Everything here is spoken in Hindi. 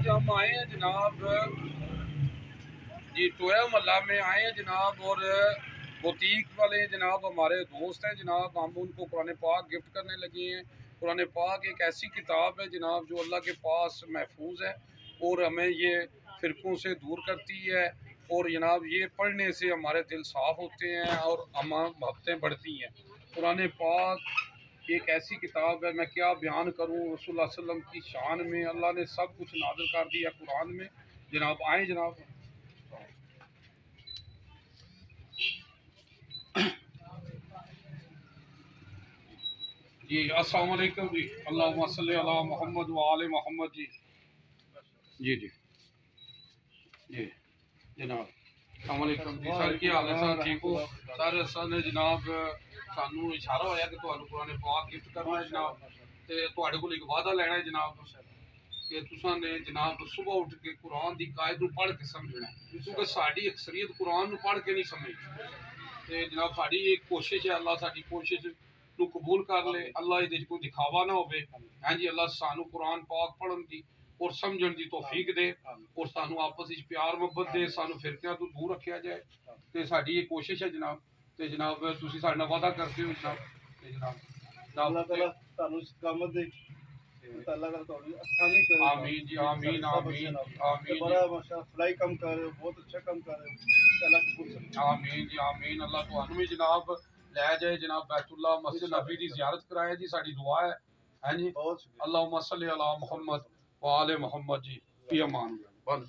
आज हम आए हैं जनाब जी टोया मोहल्ला में आए हैं जनाब, और बुटीक वाले जनाब हमारे दोस्त हैं जनाब। हम उनको कुरान पाक गिफ्ट करने लगे हैं। कुरान पाक एक ऐसी किताब है जनाब जो अल्लाह के पास महफूज है और हमें ये फ़िरक़ों से दूर करती है, और जनाब ये पढ़ने से हमारे दिल साफ़ होते हैं और हमारी मोहब्बतें बढ़ती हैं। कुरान पाक एक ऐसी किताब है, मैं क्या बयान करूँ रसूलुल्लाह सल्लल्लाहु अलैहि वसल्लम की शान में। अल्लाह ने सब कुछ नाज़िल कर दिया कुरान में जनाब। आए जनाब। जी अस्सलाम वालेकुम जी। अल्लाहुम्मा सल्ली अला मोहम्मद व आले मोहम्मद जी। जी जी जी जनाब अस्सलाम वालेकुम जी। सर की हाल है सर? ठीक हो सर? सर ने जनाब सानू इशारा होया कि तुहानू कुरान पाक गिफ्ट करना है जनाब, ते तुहाडे कोल एक वादा लेना है जनाब कि तुसां ने जनाब सुबह उठ के कुरान दी कायद नू पढ़ के समझना है, क्योंकि साडी अक्सरियत कुरान नू पढ़ के नहीं समझदी। ते जनाब साडी एक कोशिश है, अल्लाह साडी कोशिश नू कबूल कर ले, अल्लाह इहदे च कोई दिखावा ना होवे। हां जी, अल्लाह सानू कुरान पाक पढ़न दी और समझण दी तौफीक दे, और सानू आपस विच प्यार मोहब्बत दे, सानू फिरकियां तो दूर रखा जाए। ते साडी ये कोशिश है जनाब। ते जनाब तुसीं साडे नाल वादा करदे हो जनाब। ते जनाब अल्लाह ताला तुहानू इस्तकामत दे, अल्लाह ताला तुहानू आसानी करे। आमीन जी, आमीन आमीन आमीन। बड़ा माशाअल्लाह फलाई कम कर रहे हो, बहुत अच्छा कम कर रहे हो। अल्लाह कबूल करे। आमीन जी आमीन। अल्लाह तुहानू भी जनाब लै जाए जनाब बैतुल्लाह मस्जिद नबी दी ज़ियारत कराए जी, साडी दुआ है। हैं जी, बहुत शुक्रिया। अल्लाहुम्मा सल्ली अला मुहम्मद व आले मुहम्मद जी। फी अमान। बंद।